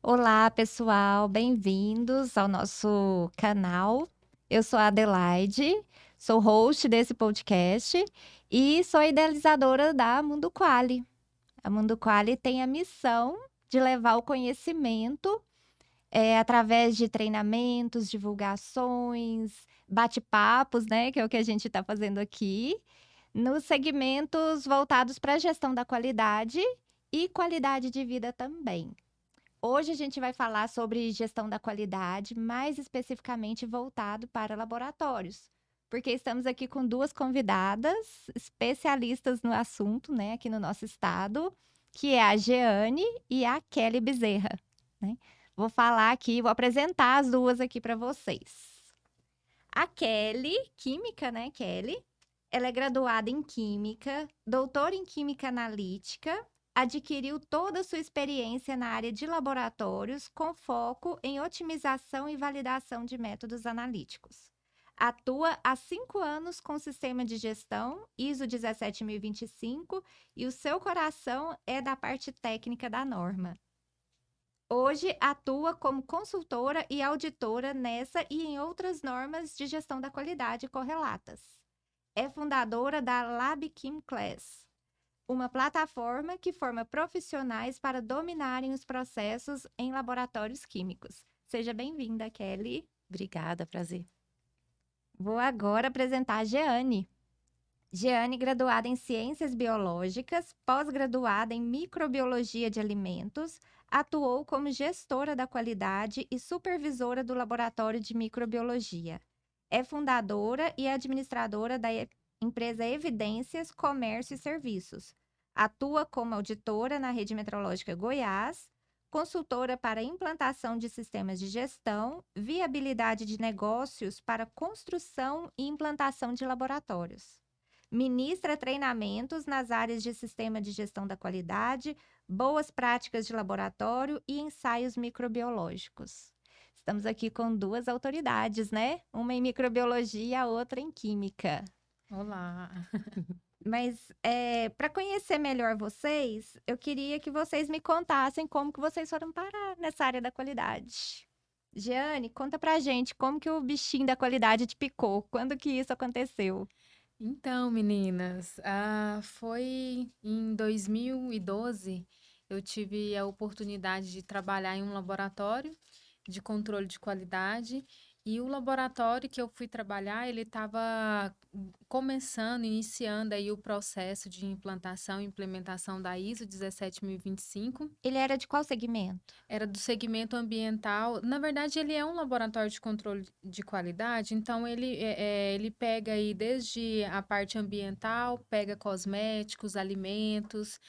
Olá, pessoal, bem-vindos ao nosso canal. Eu sou a Adelaide, sou host desse podcast e sou idealizadora da Mundo Quali. A Mundo Quali tem a missão de levar o conhecimento através de treinamentos, divulgações, bate-papos, né, que é o que a gente está fazendo aqui, nos segmentos voltados para a gestão da qualidade e qualidade de vida também. Hoje a gente vai falar sobre gestão da qualidade, mais especificamente voltado para laboratórios, porque estamos aqui com duas convidadas especialistas no assunto, né, aqui no nosso estado, que é a Jeane e a Kelly Bezerra, né? Vou falar aqui, vou apresentar as duas aqui para vocês. A Kelly, química, né, Kelly? Ela é graduada em Química, doutora em Química Analítica, adquiriu toda a sua experiência na área de laboratórios com foco em otimização e validação de métodos analíticos. Atua há 5 anos com sistema de gestão ISO 17025 e o seu coração é da parte técnica da norma. Hoje atua como consultora e auditora nessa e em outras normas de gestão da qualidade correlatas. É fundadora da LabChem Class, uma plataforma que forma profissionais para dominarem os processos em laboratórios químicos. Seja bem-vinda, Kelly. Obrigada, prazer. Vou agora apresentar a Jeane. Jeane, graduada em Ciências Biológicas, pós-graduada em Microbiologia de Alimentos, atuou como gestora da qualidade e supervisora do Laboratório de Microbiologia. É fundadora e administradora da empresa Evidências, Comércio e Serviços. Atua como auditora na Rede Metrológica Goiás, consultora para implantação de sistemas de gestão, viabilidade de negócios para construção e implantação de laboratórios. Ministra treinamentos nas áreas de sistema de gestão da qualidade, boas práticas de laboratório e ensaios microbiológicos. Estamos aqui com duas autoridades, né? Uma em microbiologia e a outra em química. Olá. Mas para conhecer melhor vocês, eu queria que vocês me contassem como que vocês foram parar nessa área da qualidade. Jeane, conta pra gente como que o bichinho da qualidade te picou, quando que isso aconteceu? Então, meninas, foi em 2012 eu tive a oportunidade de trabalhar em um laboratório de controle de qualidade e o laboratório que eu fui trabalhar, ele estava começando, iniciando aí o processo de implantação e implementação da ISO 17025. Ele era de qual segmento? Era do segmento ambiental. Na verdade, ele é um laboratório de controle de qualidade, então ele pega aí desde a parte ambiental, pega cosméticos, alimentos,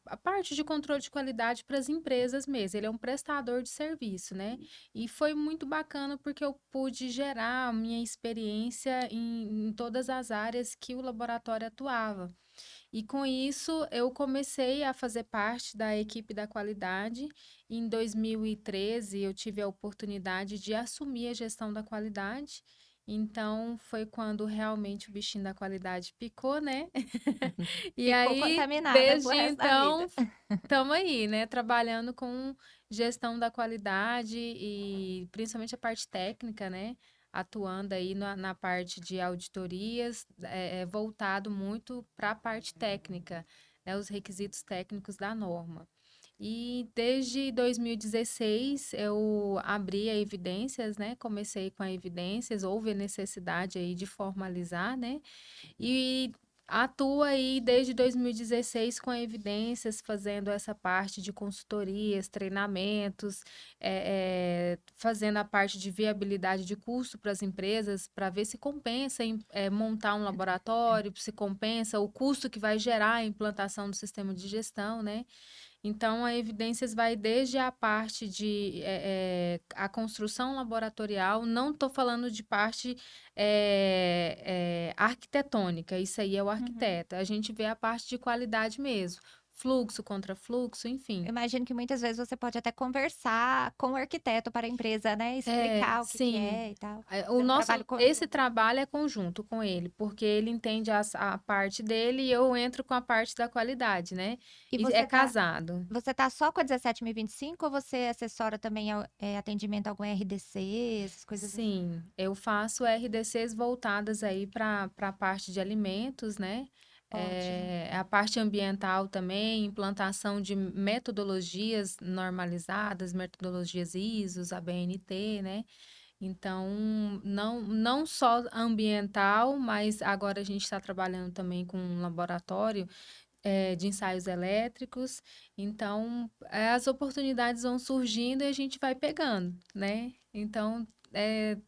a parte de controle de qualidade para as empresas mesmo. Ele é um prestador de serviço, né? E foi muito bacana porque eu pude gerar a minha experiência em todas as áreas que o laboratório atuava. E com isso, eu comecei a fazer parte da equipe da qualidade. Em 2013, eu tive a oportunidade de assumir a gestão da qualidade. Então, foi quando realmente o bichinho da qualidade picou, né? E Ficou aí, contaminada pro desde resto da vida. então, estamos aí, né? Trabalhando com gestão da qualidade e principalmente a parte técnica, né? Atuando aí na parte de auditorias, voltado muito para a parte técnica, né? Os requisitos técnicos da norma. E desde 2016 eu abri a Evidências, né? Comecei com a Evidências, houve a necessidade aí de formalizar, né? E atua aí desde 2016 com a Evidências, fazendo essa parte de consultorias, treinamentos, fazendo a parte de viabilidade de custo para as empresas, para ver se compensa montar um laboratório, se compensa o custo que vai gerar a implantação do sistema de gestão, né? Então, a Evidências vai desde a parte de a construção laboratorial, não estou falando de parte arquitetônica, isso aí é o Uhum. arquiteto. A gente vê a parte de qualidade mesmo, fluxo, contrafluxo, Eu enfim. imagino que muitas vezes você pode até conversar com o arquiteto para a empresa, né? É, Explicar o que que sim. é e tal. O É um trabalho esse conjunto. trabalho é conjunto com ele, porque ele entende a parte dele e eu entro com a parte da qualidade, né? E E é casado. você tá só com a 17.025 ou você assessora também atendimento a algum RDC, essas coisas assim? Sim, eu faço RDCs voltadas aí para a parte de alimentos, né? Ótimo. A parte ambiental também, implantação de metodologias normalizadas, metodologias ISO, ABNT, né? Então, não só ambiental, mas agora a gente está trabalhando também com um laboratório de ensaios elétricos. Então, as oportunidades vão surgindo e a gente vai pegando, né? Então,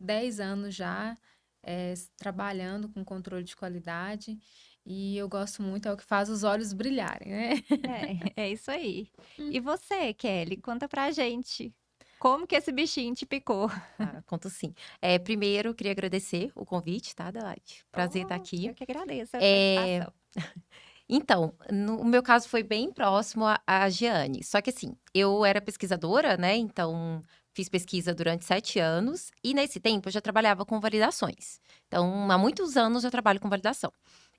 10 anos já trabalhando com controle de qualidade e eu gosto muito, é o que faz os olhos brilharem, né? É isso aí. E você, Kelly, conta pra gente. Como que esse bichinho te picou? Ah, conto sim. Primeiro, queria agradecer o convite, tá, Adelaide? Prazer estar Oh, aqui. eu que agradeço a É, participação. então, no meu caso foi bem próximo à Giane. Só que assim, eu era pesquisadora, né? Então, fiz pesquisa durante 7 anos. E nesse tempo, eu já trabalhava com validações. Então, há muitos anos eu trabalho com validação.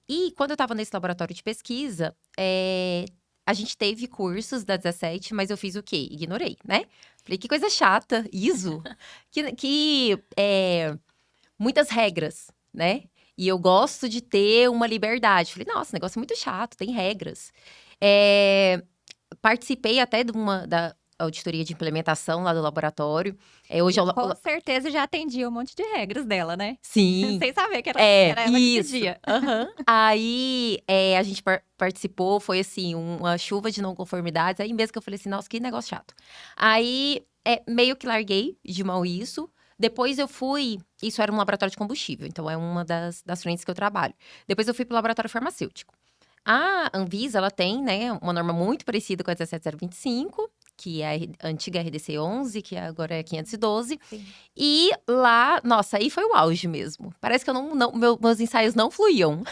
E quando eu estava nesse laboratório de pesquisa, a gente teve cursos da 17, mas eu fiz o quê? Ignorei, né? Falei, que coisa chata, ISO. Muitas regras, né? E eu gosto de ter uma liberdade. Falei, nossa, o negócio é muito chato, tem regras. É, participei até da auditoria de implementação lá do laboratório. Hoje eu, Com certeza já atendia um monte de regras dela, né? sim, Sem saber que era ela que isso. pedia. Aham. Aí a gente participou, foi assim, uma chuva de não conformidades. Aí mesmo que eu falei assim, nossa, que negócio chato. Aí meio que larguei de mão isso. Depois eu fui. Isso era um laboratório de combustível, então é uma das frentes que eu trabalho. Depois eu fui para o laboratório farmacêutico. A Anvisa, ela tem, né, uma norma muito parecida com a 17025, que é a antiga RDC 11, que agora é 512. Sim. E lá, nossa, aí foi o auge mesmo. Parece que eu meus ensaios não fluíam.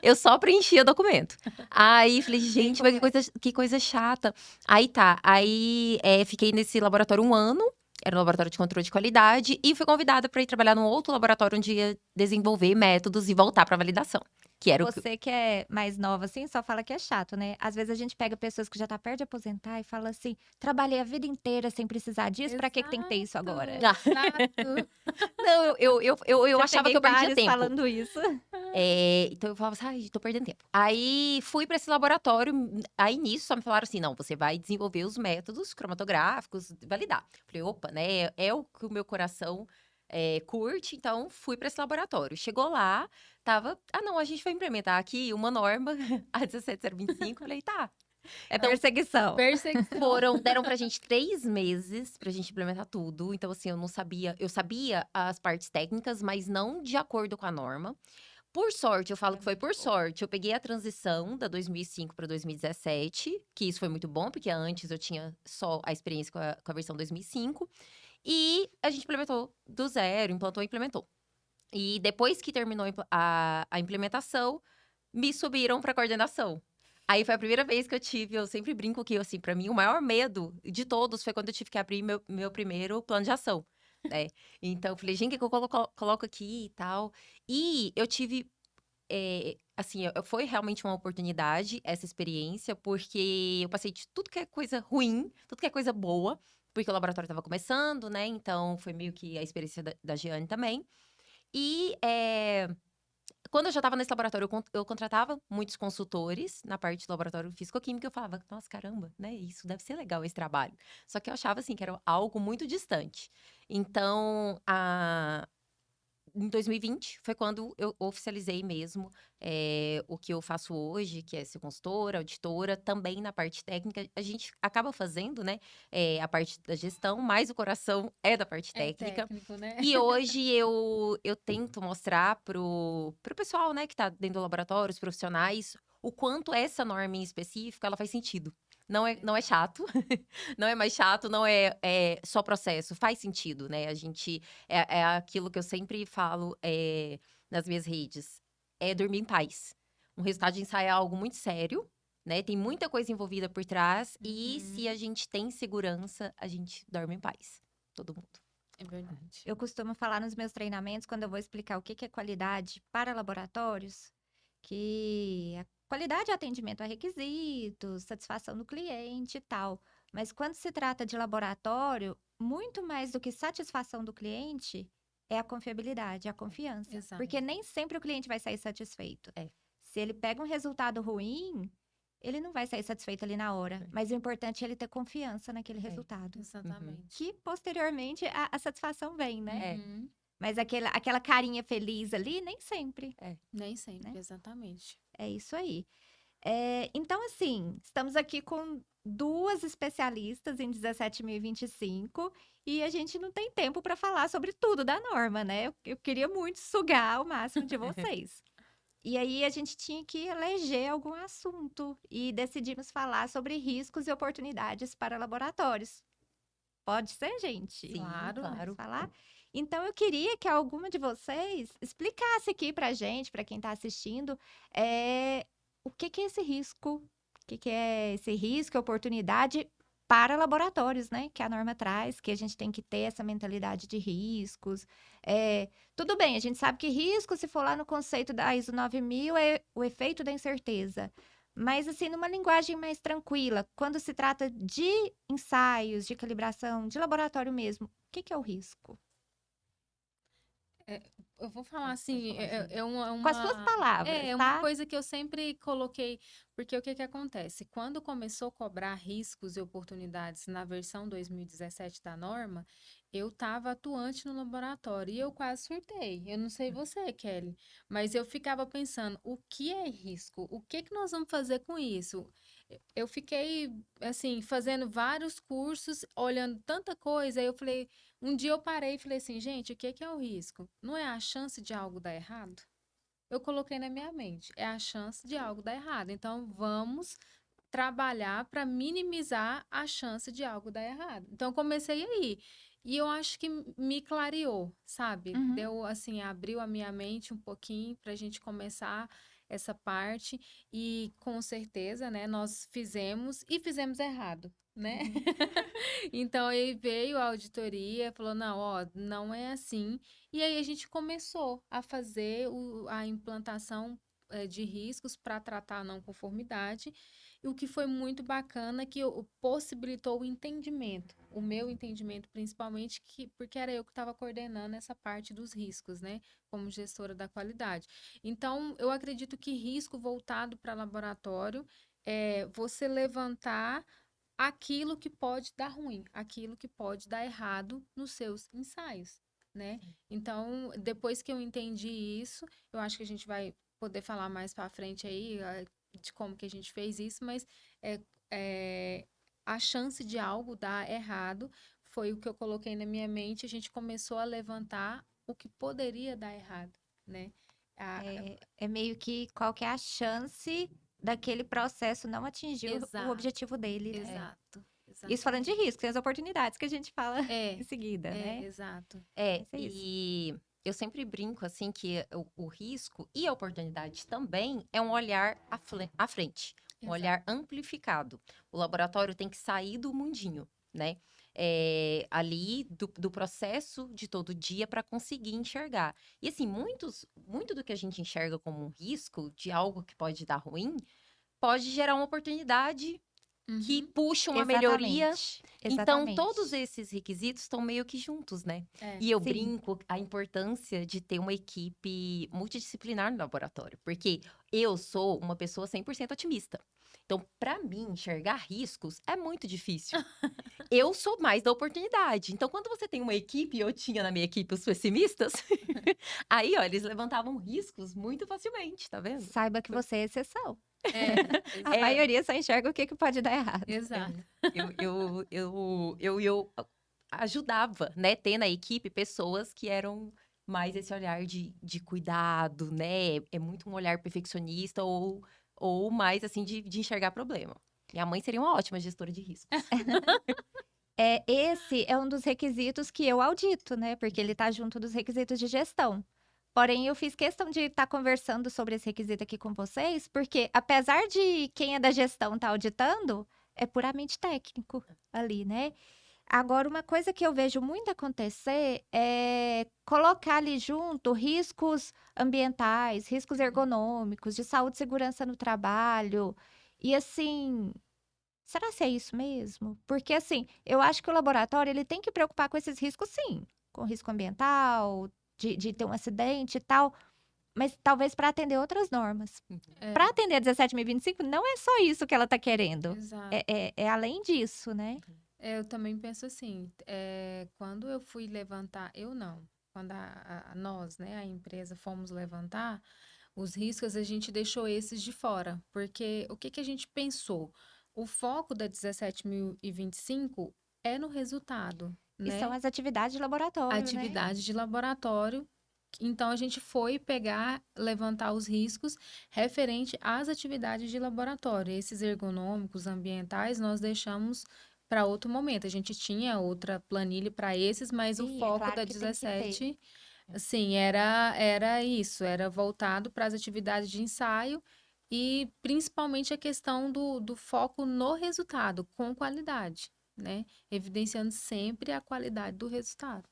Eu só preenchia documento. Aí falei, Sei gente, mas como é. que coisa chata. Aí tá, aí fiquei nesse laboratório um ano. Era um laboratório de controle de qualidade. E fui convidada para ir trabalhar num outro laboratório onde ia desenvolver métodos e voltar para validação. Que era o que. Você que é mais nova, assim, só fala que é chato, né? Às vezes a gente pega pessoas que já tá perto de aposentar e fala assim: trabalhei a vida inteira sem precisar disso, pra que tem que ter isso agora? Exato. Não, eu Já achava peguei que eu perdia vários tempo. falando isso. Então eu falava assim, ai, tô perdendo tempo. Aí fui para esse laboratório, aí nisso só me falaram assim, não, você vai desenvolver os métodos cromatográficos, validar. Falei, opa, né, é o que o meu coração curte, então fui para esse laboratório. Chegou lá, tava, não, a gente vai implementar aqui uma norma, a 17025, falei, tá. É Então perseguição. Perseguição. deram pra gente 3 meses pra gente implementar tudo. Então, assim, eu sabia as partes técnicas, mas não de acordo com a norma. Por sorte, eu falo É que foi muito por bom. sorte, eu peguei a transição da 2005 para 2017, que isso foi muito bom, porque antes eu tinha só a experiência com a versão 2005. E a gente implementou do zero, implantou e implementou. E depois que terminou a implementação, me subiram para coordenação. Aí foi a primeira vez que eu sempre brinco que, assim, para mim, o maior medo de todos foi quando eu tive que abrir meu primeiro plano de ação, né? Então, eu falei, gente, o que eu coloco aqui e tal? E eu tive, assim, foi realmente uma oportunidade, essa experiência, porque eu passei de tudo que é coisa ruim, tudo que é coisa boa, porque o laboratório estava começando, né? Então, foi meio que a experiência da Giane também. E quando eu já estava nesse laboratório, eu contratava muitos consultores na parte do laboratório físico-químico. Eu falava, nossa, caramba, né? Isso deve ser legal, esse trabalho. Só que eu achava, assim, que era algo muito distante. Então, em 2020 foi quando eu oficializei mesmo o que eu faço hoje, que é ser consultora, auditora, também na parte técnica. A gente acaba fazendo, né, a parte da gestão, mas o coração é da parte É técnica. técnico, né? E hoje eu tento mostrar pro pessoal, né, que tá dentro do laboratório, os profissionais, o quanto essa norma em específico, ela faz sentido. Não é chato, não é mais chato, não é só processo, faz sentido, né? A gente, é aquilo que eu sempre falo nas minhas redes, é dormir em paz. Um resultado de ensaio é algo muito sério, né? Tem muita coisa envolvida por trás. E Uhum. se a gente tem segurança, a gente dorme em paz. Todo mundo. É verdade. Eu costumo falar nos meus treinamentos, quando eu vou explicar o que que é qualidade para laboratórios, que a qualidade é atendimento a requisitos, satisfação do cliente e tal. Mas quando se trata de laboratório, muito mais do que satisfação do cliente, é a confiabilidade, a confiança. Exato. Porque nem sempre o cliente vai sair satisfeito. É. Se ele pega um resultado ruim, ele não vai sair satisfeito ali na hora. É. Mas o importante é ele ter confiança naquele resultado. Exatamente. Que posteriormente a satisfação vem, né? É. Uhum. Mas aquela carinha feliz ali, nem sempre. Nem sempre, Né? exatamente. É isso aí. Então, assim, estamos aqui com 2 especialistas em 17.025 e a gente não tem tempo para falar sobre tudo da norma, né? Eu queria muito sugar o máximo de vocês. E aí a gente tinha que eleger algum assunto e decidimos falar sobre riscos e oportunidades para laboratórios. Pode ser, gente? Sim, Claro. claro. Falar? Então, eu queria que alguma de vocês explicasse aqui pra gente, pra quem tá assistindo, o que que é esse risco, o que que é esse risco e oportunidade para laboratórios, né? Que a norma traz, que a gente tem que ter essa mentalidade de riscos. Tudo bem, a gente sabe que risco, se for lá no conceito da ISO 9000, é o efeito da incerteza. Mas, assim, numa linguagem mais tranquila, quando se trata de ensaios, de calibração, de laboratório mesmo, o que que é o risco? Eu vou falar Pode assim, falar, sim. é uma... Com as suas palavras, É tá? uma coisa que eu sempre coloquei, porque o que que acontece? Quando começou a cobrar riscos e oportunidades na versão 2017 da norma, eu estava atuante no laboratório e eu quase surtei. Eu não sei você, Kelly, mas eu ficava pensando, o que é risco? O que que nós vamos fazer com isso? Eu fiquei, assim, fazendo vários cursos, olhando tanta coisa, aí eu falei, um dia eu parei e falei assim, gente, o que que é o risco? Não é a chance de algo dar errado? Eu coloquei na minha mente, é a chance de algo dar errado. Então, vamos trabalhar para minimizar a chance de algo dar errado. Então, eu comecei aí. E eu acho que me clareou, sabe? Uhum. Deu, assim, abriu a minha mente um pouquinho para a gente começar essa parte. E, com certeza, né, nós fizemos e fizemos errado, né? Uhum. Então, aí veio a auditoria, falou, não, ó, não é assim. E aí a gente começou a fazer a implantação de riscos para tratar a não conformidade, e o que foi muito bacana que possibilitou o entendimento, o meu entendimento principalmente, porque era eu que estava coordenando essa parte dos riscos, né, como gestora da qualidade. Então, eu acredito que risco voltado para laboratório é você levantar aquilo que pode dar ruim, aquilo que pode dar errado nos seus ensaios, né? Então, depois que eu entendi isso, eu acho que a gente vai poder falar mais para frente aí de como que a gente fez isso, mas a chance de algo dar errado foi o que eu coloquei na minha mente, a gente começou a levantar o que poderia dar errado, né? É meio que qual que é a chance daquele processo não atingir o Exato, objetivo dele, né? exato. Isso falando de risco, tem as oportunidades que a gente fala em seguida, né? Exato. É, Mas é isso. e eu sempre brinco, assim, que o risco e a oportunidade também é um olhar à frente, um Exato. olhar amplificado. O laboratório tem que sair do mundinho, né? Ali do processo de todo dia para conseguir enxergar. E assim, muito do que a gente enxerga como um risco de algo que pode dar ruim, pode gerar uma oportunidade que puxa uma melhoria. Então, Exatamente. todos esses requisitos estão meio que juntos, né? É. E eu Sim. brinco a importância de ter uma equipe multidisciplinar no laboratório, porque eu sou uma pessoa 100% otimista. Então, para mim, enxergar riscos é muito difícil. Eu sou mais da oportunidade. Então, quando você tem uma equipe, eu tinha na minha equipe os pessimistas, aí, ó, eles levantavam riscos muito facilmente, tá vendo? Saiba que você é exceção. A É, maioria só enxerga o que pode dar errado. exato. Eu ajudava, né, ter na equipe pessoas que eram mais esse olhar de cuidado, né? É muito um olhar perfeccionista ou mais, assim, de enxergar problema. Minha mãe seria uma ótima gestora de riscos. Esse é um dos requisitos que eu audito, né? Porque ele tá junto dos requisitos de gestão. Porém, eu fiz questão de estar conversando sobre esse requisito aqui com vocês, porque apesar de quem é da gestão estar auditando, é puramente técnico ali, né? Agora, uma coisa que eu vejo muito acontecer é colocar ali junto riscos ambientais, riscos ergonômicos, de saúde e segurança no trabalho. E assim, será que é isso mesmo? Porque assim, eu acho que o laboratório ele tem que preocupar com esses riscos, sim, com risco ambiental, de ter um acidente e tal, mas talvez para atender outras normas. É, Para atender a 17.025, não é só isso que ela está querendo. exato. É além disso, né? Eu também penso assim, quando eu fui levantar, eu não, quando nós, né, a empresa, fomos levantar os riscos, a gente deixou esses de fora, porque o que que a gente pensou? O foco da 17.025 é no resultado, E são né? as atividades de laboratório, né? Atividade de laboratório. Então, a gente foi levantar os riscos referente às atividades de laboratório. Esses ergonômicos, ambientais, nós deixamos para outro momento. A gente tinha outra planilha para esses, mas o Sim, é foco claro da que tem que ter. 17, assim, era isso, era voltado para as atividades de ensaio e principalmente a questão do foco no resultado, com qualidade, né? Evidenciando sempre a qualidade do resultado.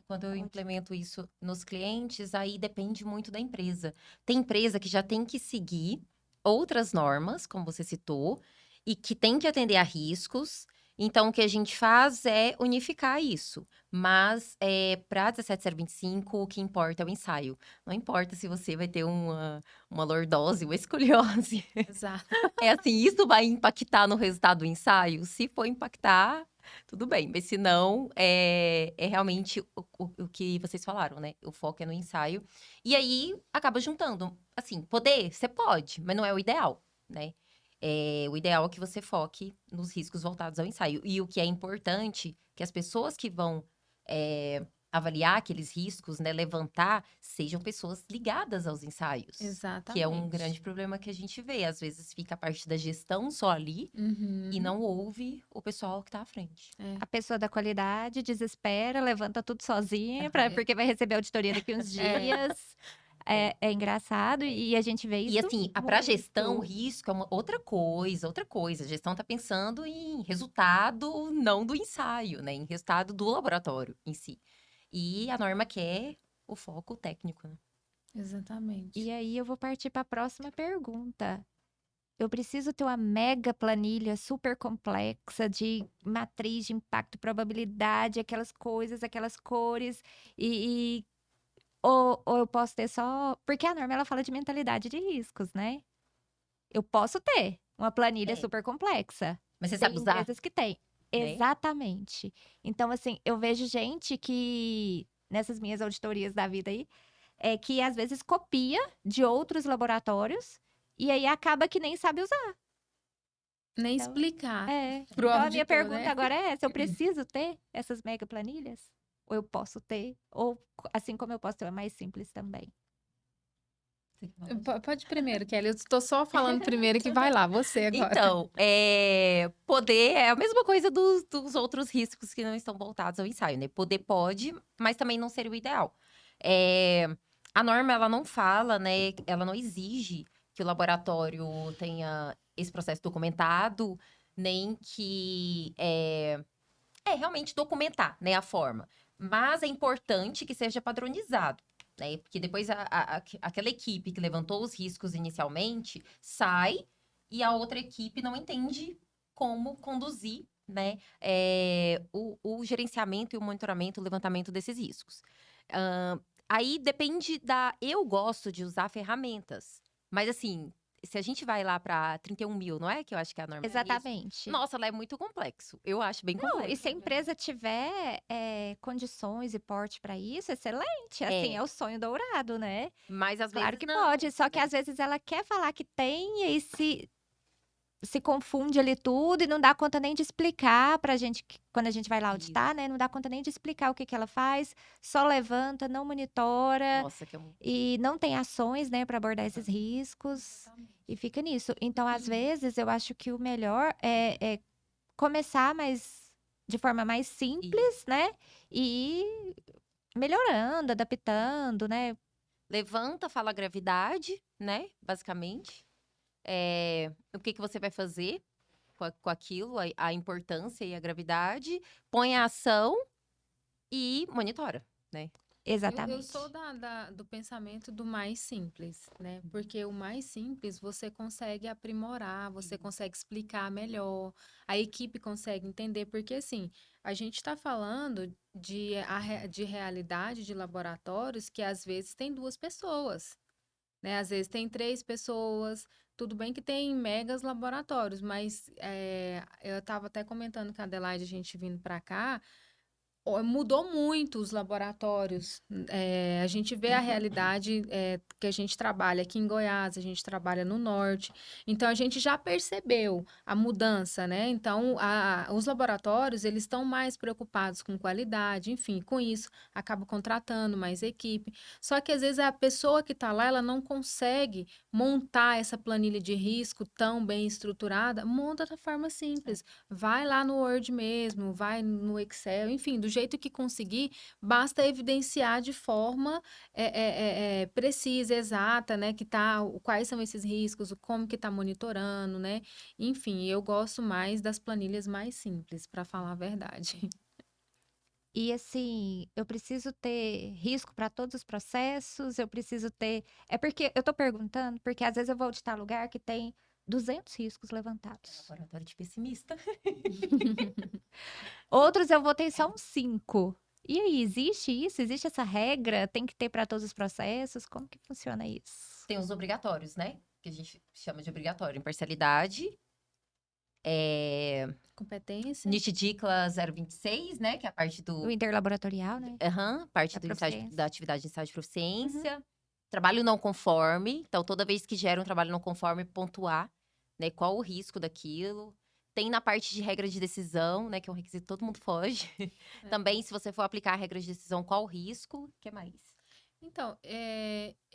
Quando eu implemento isso nos clientes, aí depende muito da empresa. Tem empresa que já tem que seguir outras normas, como você citou, e que tem que atender a riscos. Então, o que a gente faz é unificar isso. Mas, para 17025, o que importa é o ensaio. Não importa se você vai ter uma lordose, uma escoliose. Exato. É assim, isso vai impactar no resultado do ensaio? Se for impactar, tudo bem. Mas se não, é realmente o que vocês falaram, né? O foco é no ensaio. E aí, acaba juntando. Assim, poder, você pode, mas não é o ideal, né? O ideal é que você foque nos riscos voltados ao ensaio. E o que é importante, que as pessoas que vão avaliar aqueles riscos, né? Levantar, sejam pessoas ligadas aos ensaios. Que é um Exatamente. grande problema que a gente vê. Às vezes fica a parte da gestão só ali Uhum. e não ouve o pessoal que tá à frente. A pessoa da qualidade desespera, levanta tudo sozinha, É. porque vai receber auditoria daqui uns dias. É engraçado e a gente vê E isso assim, pra gestão, o risco é uma outra coisa, outra coisa. A gestão tá pensando em resultado não do ensaio, né? Em resultado do laboratório em si. E a norma quer o foco técnico, né? Exatamente. E aí eu vou partir para a próxima pergunta. Eu preciso ter uma mega planilha super complexa de matriz de impacto, probabilidade, aquelas coisas, aquelas cores ou eu posso ter só, porque a norma ela fala de mentalidade de riscos, né? Eu posso ter uma planilha É. super complexa. Mas você Tem sabe usar, empresas que têm. né? Exatamente. Então, assim, eu vejo gente que, nessas minhas auditorias da vida aí, que às vezes copia de outros laboratórios e aí acaba que nem sabe usar. Nem Então, explicar pro Então, a minha auditor, pergunta né? agora é essa: eu preciso ter essas mega planilhas? Ou eu posso ter? Ou, assim como eu posso ter uma mais simples também? Pode primeiro, Kelly. Eu tô só falando primeiro que vai lá, você agora. Então, poder é a mesma coisa dos outros riscos que não estão voltados ao ensaio, né? Poder pode, mas também não seria o ideal. A norma, ela não fala, né? Ela não exige que o laboratório tenha esse processo documentado, nem que realmente documentar, né, a forma. Mas é importante que seja padronizado, né? Porque depois aquela equipe que levantou os riscos inicialmente sai e a outra equipe não entende como conduzir, né, o gerenciamento e o monitoramento, o levantamento desses riscos. Aí depende da. Eu gosto de usar ferramentas, mas assim, se a gente vai lá para 31 mil, não é? Que eu acho que é a norma. Exatamente. Nossa, ela é muito complexo. Eu acho bem Não, e complexo. se a empresa tiver condições e porte para isso, excelente. Assim, é o sonho dourado, né? Mas às Claro vezes que não, pode, só que né? às vezes ela quer falar que tem e aí se confunde ali tudo e não dá conta nem de explicar pra gente, quando a gente vai lá auditar, né? Não dá conta nem de explicar o que ela faz, só levanta, não monitora Nossa, que é um. e não tem ações, né, para abordar esses riscos e fica nisso. Então, às vezes, eu acho que o melhor é começar de forma mais simples, né? E melhorando, adaptando, né? Levanta, fala a gravidade, né? Basicamente. O que você vai fazer com aquilo, a importância e a gravidade. Põe a ação e monitora, né? Eu Exatamente. sou do pensamento do mais simples, né? Porque o mais simples você consegue aprimorar, você consegue explicar melhor, a equipe consegue entender, porque assim, a gente está falando de realidade de laboratórios que às vezes tem 2 pessoas, né? Às vezes tem 3 pessoas. Tudo bem que tem megas laboratórios, mas eu estava até comentando com a Adelaide, a gente vindo para cá. Mudou muito os laboratórios. A gente vê a realidade que a gente trabalha aqui em Goiás, a gente trabalha no norte. Então, a gente já percebeu a mudança, né? Então, os laboratórios, eles estão mais preocupados com qualidade, enfim, com isso, acaba contratando mais equipe. Só que, às vezes, a pessoa que está lá, ela não consegue montar essa planilha de risco tão bem estruturada, monta da forma simples. Vai lá no Word mesmo, vai no Excel, enfim, do jeito que conseguir, basta evidenciar de forma precisa, exata, né? Quais são esses riscos, como que está monitorando, né? Enfim, eu gosto mais das planilhas mais simples, para falar a verdade. E assim, eu preciso ter risco para todos os processos, eu preciso ter. É porque eu tô perguntando, porque às vezes eu vou auditar lugar que tem 200 riscos levantados. Laboratório de pessimista. Outros eu vou ter só uns 5. E aí, existe isso? Existe essa regra? Tem que ter para todos os processos? Como que funciona isso? Tem os obrigatórios, né? Que a gente chama de obrigatório. Imparcialidade. Competência? NIT-DICLA 026, né? Que é a parte O interlaboratorial, né? parte Da do ensaio, proficiência. da atividade de ensaio de proficiência. Trabalho não conforme. Então, toda vez que gera um trabalho não conforme, pontuar, né? Qual o risco daquilo. Tem na parte de regra de decisão, né? Que é um requisito que todo mundo foge. Também, se você for aplicar a regra de decisão, qual o risco? O que mais? Então, Esses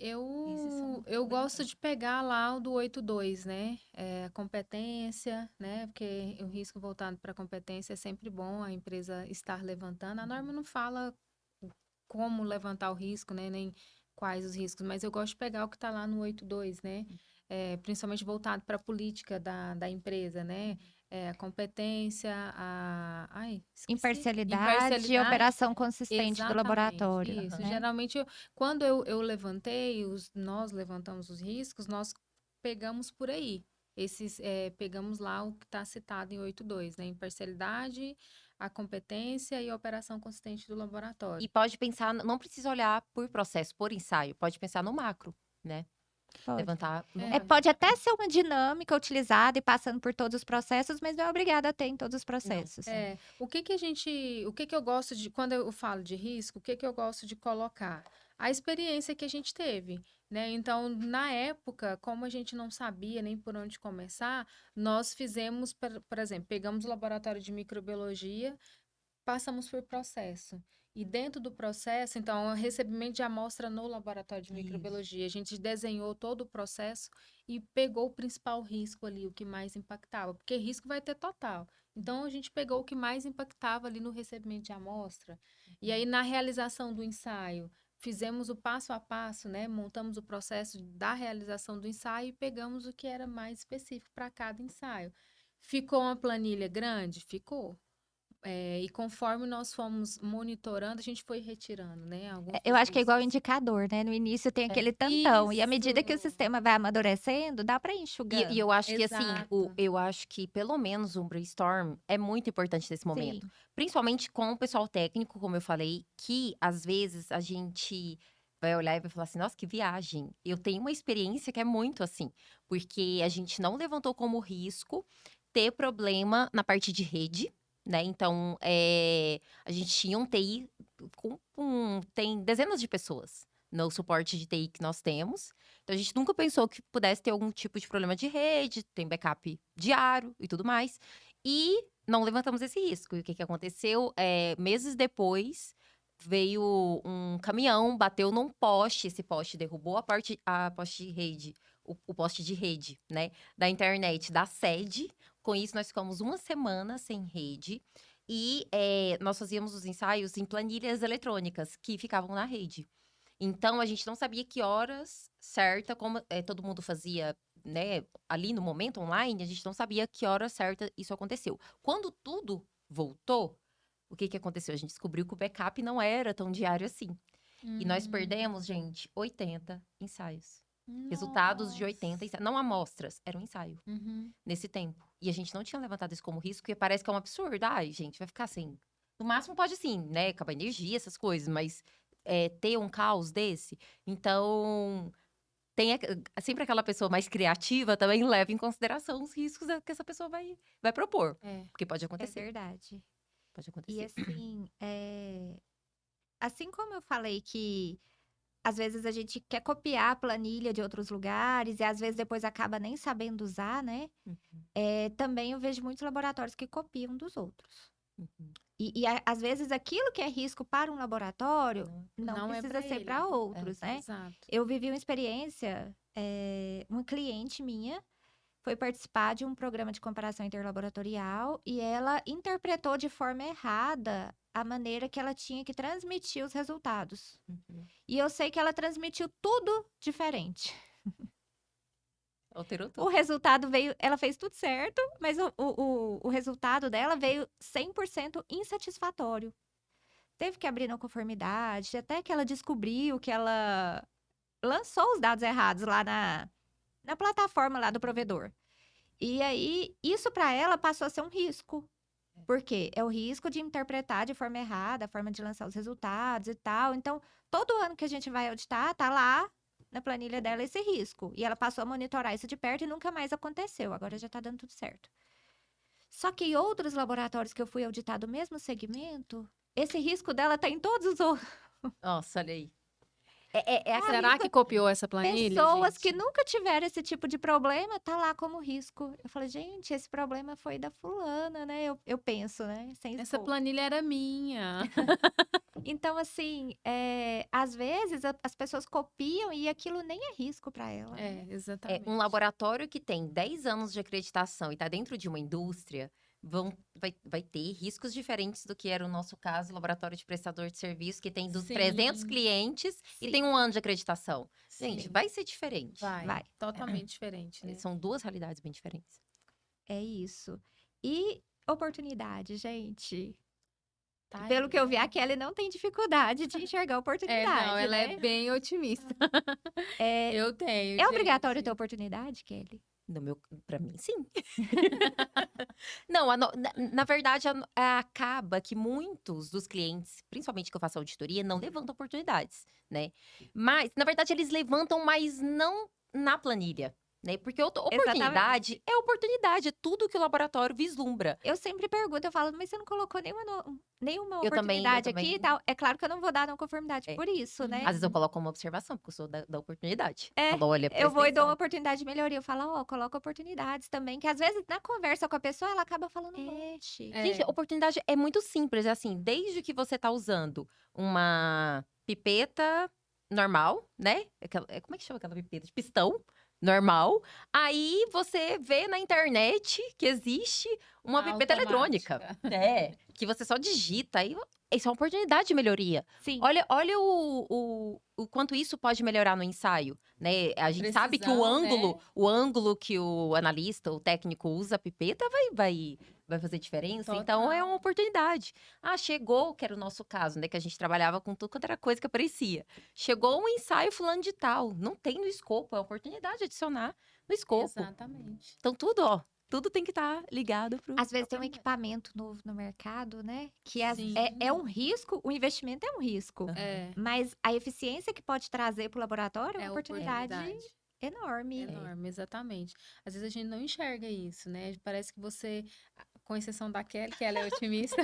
são eu gosto obrigatórios. de pegar lá o do 8.2, né? A competência, né? Porque o risco voltado para a competência é sempre bom a empresa estar levantando. A norma não fala como levantar o risco, né? Nem quais os riscos, mas eu gosto de pegar o que está lá no 8.2, né? Principalmente voltado para a política da empresa, né? A competência, Ai, esqueci. Imparcialidade e Imparcialidade. operação consistente do Exatamente, laboratório, isso. né? Geralmente, quando eu levantei, nós levantamos os riscos, nós pegamos por aí. Pegamos lá o que está citado em 8.2, né? Imparcialidade, a competência e a operação consistente do laboratório. E pode pensar, não precisa olhar por processo, por ensaio. Pode pensar no macro, né? Pode. Levantar no É. macro. Pode até ser uma dinâmica utilizada e passando por todos os processos, mas não é obrigada a ter em todos os processos. O que que eu gosto de, quando eu falo de risco, o que que eu gosto de colocar? A experiência que a gente teve, né? Então, na época, como a gente não sabia nem por onde começar, nós fizemos, por exemplo, pegamos o laboratório de microbiologia, passamos por processo. E dentro do processo, então, o recebimento de amostra no laboratório de microbiologia. A gente desenhou todo o processo e pegou o principal risco ali, o que mais impactava. Porque risco vai ter total. Então, a gente pegou o que mais impactava ali no recebimento de amostra. E aí, na realização do ensaio, fizemos o passo a passo, né? Montamos o processo da realização do ensaio e pegamos o que era mais específico para cada ensaio. Ficou uma planilha grande? Ficou. E conforme nós fomos monitorando, a gente foi retirando, né? Alguns Eu dos acho que é igual riscos. indicador, né? No início tem aquele tantão, e à medida que o Isso! sistema vai amadurecendo, dá para ir E enxugando. eu acho que, assim, Exato. eu acho que pelo menos um brainstorm é muito importante nesse momento. Sim. Principalmente com o pessoal técnico, como eu falei, que às vezes a gente vai olhar e vai falar assim, nossa, que viagem. Eu tenho uma experiência que é muito assim, porque a gente não levantou como risco ter problema na parte de rede, né? Então, a gente tinha um TI tem dezenas de pessoas no suporte de TI que nós temos. Então, a gente nunca pensou que pudesse ter algum tipo de problema de rede, tem backup diário e tudo mais. E não levantamos esse risco. E o que aconteceu? Meses depois, veio um caminhão, bateu num poste. Esse poste derrubou a poste de rede, o poste de rede, né? Da internet, da sede. Com isso, nós ficamos uma semana sem rede. E nós fazíamos os ensaios em planilhas eletrônicas que ficavam na rede. Então, a gente não sabia que horas certa, como todo mundo fazia, né, ali no momento online, a gente não sabia que hora certa isso aconteceu. Quando tudo voltou, o que aconteceu? A gente descobriu que o backup não era tão diário assim. E nós perdemos, gente, 80 ensaios. Resultados de 80 ensaios. Não amostras, era um ensaio nesse tempo. E a gente não tinha levantado isso como risco, porque parece que é um absurdo. Ai, gente, vai ficar assim. No máximo pode sim, né? Acabar energia, essas coisas, mas ter um caos desse. Então, sempre aquela pessoa mais criativa também leva em consideração os riscos que essa pessoa vai propor. Porque pode É acontecer. verdade. Pode E acontecer. assim, assim como eu falei que às vezes a gente quer copiar a planilha de outros lugares e às vezes depois acaba nem sabendo usar, né? Também eu vejo muitos laboratórios que copiam dos outros. E às vezes aquilo que é risco para um laboratório não é precisa pra ser ele. para outros, né? Exato. Eu vivi uma experiência, uma cliente minha foi participar de um programa de comparação interlaboratorial e ela interpretou de forma errada a maneira que ela tinha que transmitir os resultados. E eu sei que ela transmitiu tudo diferente. Alterou O tudo. resultado veio, ela fez tudo certo, mas o resultado dela veio 100% insatisfatório. Teve que abrir não conformidade, até que ela descobriu que ela lançou os dados errados lá na plataforma lá do provedor. E aí, isso para ela passou a ser um risco. Por quê? É o risco de interpretar de forma errada, a forma de lançar os resultados e tal. Então, todo ano que a gente vai auditar, tá lá na planilha dela esse risco. E ela passou a monitorar isso de perto e nunca mais aconteceu. Agora já tá dando tudo certo. Só que em outros laboratórios que eu fui auditar do mesmo segmento, esse risco dela tá em todos os outros. Nossa, olha aí. Será que copiou essa planilha, Pessoas que gente? nunca tiveram esse tipo de problema, tá lá como risco. Eu falei, gente, esse problema foi da fulana, né? Eu penso, né? Sem Essa expor. planilha era minha. Então, assim, às vezes as pessoas copiam e aquilo nem é risco para ela. Né? Exatamente. Um laboratório que tem 10 anos de acreditação e está dentro de uma indústria vai ter riscos diferentes do que era o nosso caso, o laboratório de prestador de serviço, que tem dos 300 Sim. clientes e Sim. tem 1 ano de acreditação. Gente, Sim. vai ser diferente. Vai. Totalmente diferente, né? São duas realidades bem diferentes. É isso. E oportunidade, gente. Tá Pelo aí, que eu vi, né? a Kelly não tem dificuldade de enxergar oportunidade. Não, ela né? é bem otimista. Eu tenho. É obrigatório gente. ter oportunidade, Kelly? Pra mim, sim. Não, na verdade, acaba que muitos dos clientes, principalmente que eu faço auditoria, não levantam oportunidades, né? Mas, na verdade, eles levantam, mas não na planilha, né? Porque oportunidade é oportunidade, é tudo que o laboratório vislumbra. Eu sempre pergunto, eu falo, mas você não colocou nenhuma Eu também- oportunidade aqui e tal? É claro que eu não vou dar não conformidade É. por isso, né? Às vezes eu coloco uma observação, porque eu sou da oportunidade. É, Falo, olha, eu presta vou e dou atenção. uma oportunidade de melhoria. Eu falo, ó, coloca oportunidades também. Que às vezes, na conversa com a pessoa, ela acaba falando um monte. Gente, oportunidade é muito simples, é assim, desde que você tá usando uma pipeta normal, né? Como é que chama aquela pipeta? De pistão normal. Aí você vê na internet que existe uma pipeta eletrônica. Que você só digita. Aí, isso é uma oportunidade de melhoria. Sim. Olha o quanto isso pode melhorar no ensaio, né? A gente sabe que Precisão, o ângulo que o analista, o técnico usa a pipeta vai fazer diferença. Então, é uma oportunidade. Ah, chegou, que era o nosso caso, né? Que a gente trabalhava com tudo quanto era coisa que aparecia. Chegou um ensaio fulano de tal. Não tem no escopo, é uma oportunidade de adicionar no escopo. Exatamente. Então, tudo tem que estar ligado pro... Às vezes tem um equipamento novo no mercado, né? Que Sim. é um risco, o investimento é um risco. Mas a eficiência que pode trazer para o laboratório é uma oportunidade enorme. Enorme, exatamente. Às vezes a gente não enxerga isso, né? Parece que você, com exceção da Kelly, que ela é otimista,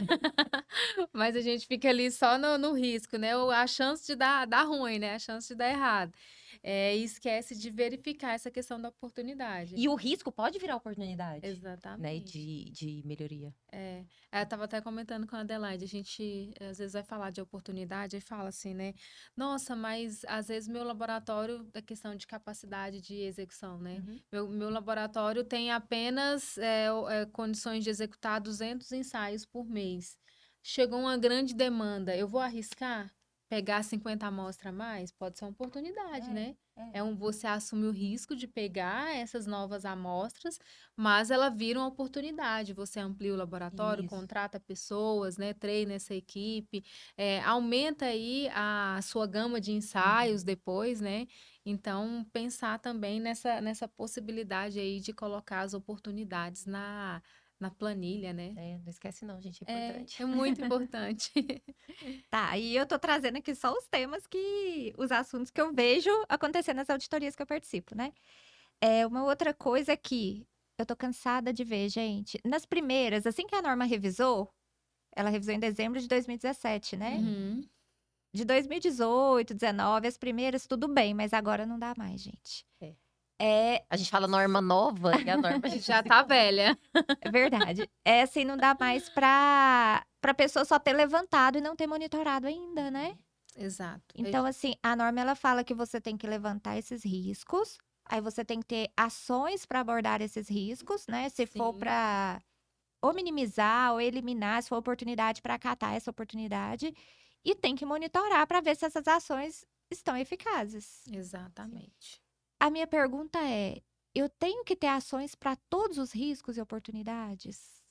mas a gente fica ali só no risco, né? Ou a chance de dar ruim, né? A chance de dar errado. E esquece de verificar essa questão da oportunidade. E o risco pode virar oportunidade, né? Exatamente. De melhoria. Eu tava até comentando com a Adelaide, a gente às vezes vai falar de oportunidade e fala assim, né? Nossa, mas às vezes meu laboratório, da questão de capacidade de execução, né? Meu laboratório tem apenas condições de executar 200 ensaios por mês. Chegou uma grande demanda, eu vou arriscar pegar 50 amostras a mais? Pode ser uma oportunidade, né? Você assume o risco de pegar essas novas amostras, mas ela vira uma oportunidade. Você amplia o laboratório, Isso. contrata pessoas, né? Treina essa equipe, aumenta aí a sua gama de ensaios depois, né? Então, pensar também nessa possibilidade aí de colocar as oportunidades na planilha, né? Não esquece não, gente, é importante. É muito importante. Tá, e eu tô trazendo aqui só os assuntos que eu vejo acontecer nas auditorias que eu participo, né? Uma outra coisa que eu tô cansada de ver, gente. Nas primeiras, assim que a norma revisou, ela revisou em dezembro de 2017, né? Uhum. De 2018, 19, as primeiras, tudo bem, mas agora não dá mais, gente. A gente fala norma nova e a norma Já tá velha. É verdade. Assim, não dá mais pra pessoa só ter levantado e não ter monitorado ainda, né? Exato. Então, assim, a norma ela fala que você tem que levantar esses riscos, aí você tem que ter ações para abordar esses riscos, né? Se for Sim. para ou minimizar ou eliminar, se for oportunidade para acatar essa oportunidade, e tem que monitorar para ver se essas ações estão eficazes. Exatamente. A minha pergunta é: eu tenho que ter ações para todos os riscos e oportunidades?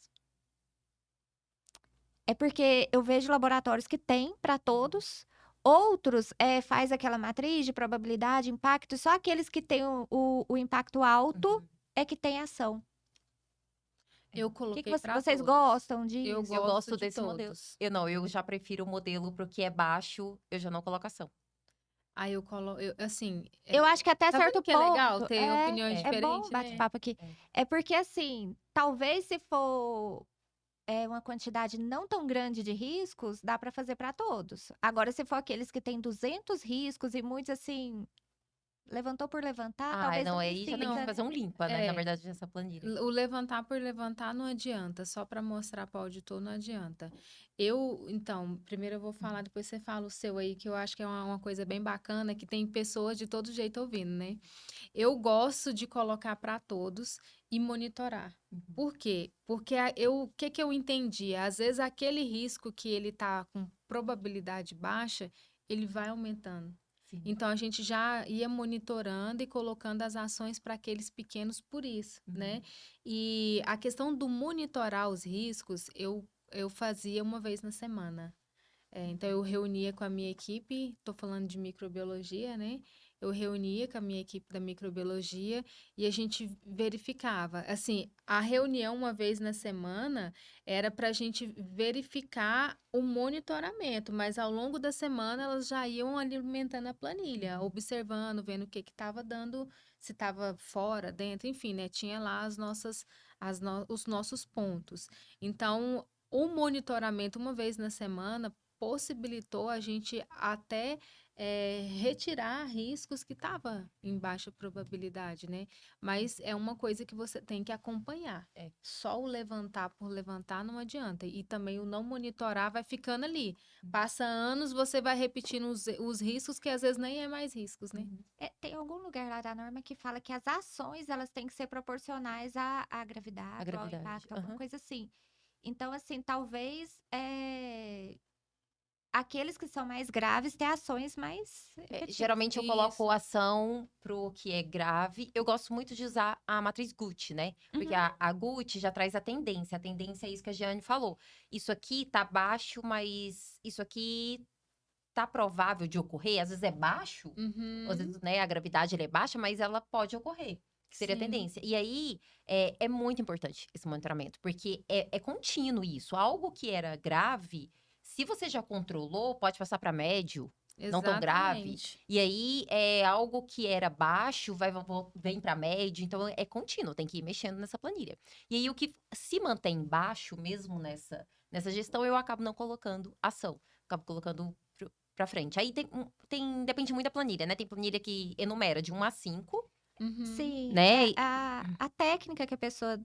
É porque eu vejo laboratórios que têm para todos, outros faz aquela matriz de probabilidade, impacto, só aqueles que têm o impacto alto é que tem ação. Eu O que coloquei para vocês todos. gostam disso? Eu gosto de desse modelo. todos. Eu já prefiro o modelo pro que é baixo, eu já não coloco ação. Aí eu coloco, assim, Eu acho que até tá certo vendo que é legal ponto ter opiniões é bom diferentes, né? bate-papo aqui. É porque, assim, talvez se for uma quantidade não tão grande de riscos, dá para fazer para todos. Agora, se for aqueles que têm 200 riscos e muitos, assim, levantou por levantar, talvez não Aí já tem que precisa, fazer né? um limpa, né? Na É. verdade, essa planilha. O levantar por levantar não adianta, só para mostrar para o auditor não adianta. Então, primeiro eu vou falar, depois você fala o seu aí, que eu acho que é uma coisa bem bacana, que tem pessoas de todo jeito ouvindo, né? Eu gosto de colocar para todos e monitorar. Por quê? Porque o que eu entendi? Às vezes aquele risco que ele tá com probabilidade baixa, ele vai aumentando. Sim. Então a gente já ia monitorando e colocando as ações para aqueles pequenos por isso, né? E a questão do monitorar os riscos, eu fazia uma vez na semana. Então eu reunia com a minha equipe, estou falando de microbiologia, né? Eu reunia com a minha equipe da microbiologia e a gente verificava. Assim, a reunião uma vez na semana era para a gente verificar o monitoramento, mas ao longo da semana elas já iam alimentando a planilha, observando, vendo o que estava dando, se estava fora, dentro, enfim, né? Tinha lá os nossos pontos. Então, o monitoramento uma vez na semana possibilitou a gente até retirar riscos que estavam em baixa probabilidade, né? Mas é uma coisa que você tem que acompanhar. Só o levantar por levantar não adianta. E também o não monitorar vai ficando ali. Passa anos, você vai repetindo os riscos que às vezes nem é mais riscos, né? Tem algum lugar lá da norma que fala que as ações elas têm que ser proporcionais à gravidade, ao impacto, alguma coisa assim. Então, assim, talvez aqueles que são mais graves têm ações mais efetivas. Geralmente eu coloco ação pro que é grave. Eu gosto muito de usar a matriz Gucci, né? Porque a Gucci já traz a tendência. A tendência é isso que a Giane falou. Isso aqui tá baixo, mas isso aqui tá provável de ocorrer. Às vezes é baixo, às vezes, né, a gravidade ela é baixa, mas ela pode ocorrer. Que seria a tendência. E aí, é muito importante esse monitoramento, porque é contínuo isso. Algo que era grave, se você já controlou, pode passar para médio, não tão grave. E aí, algo que era baixo, vem para médio. Então, é contínuo, tem que ir mexendo nessa planilha. E aí, o que se mantém baixo, mesmo nessa gestão, eu acabo não colocando ação. Acabo colocando pra frente. Aí depende muito da planilha, né? Tem planilha que enumera de 1 a 5, Uhum. Sim, né? a técnica que a pessoa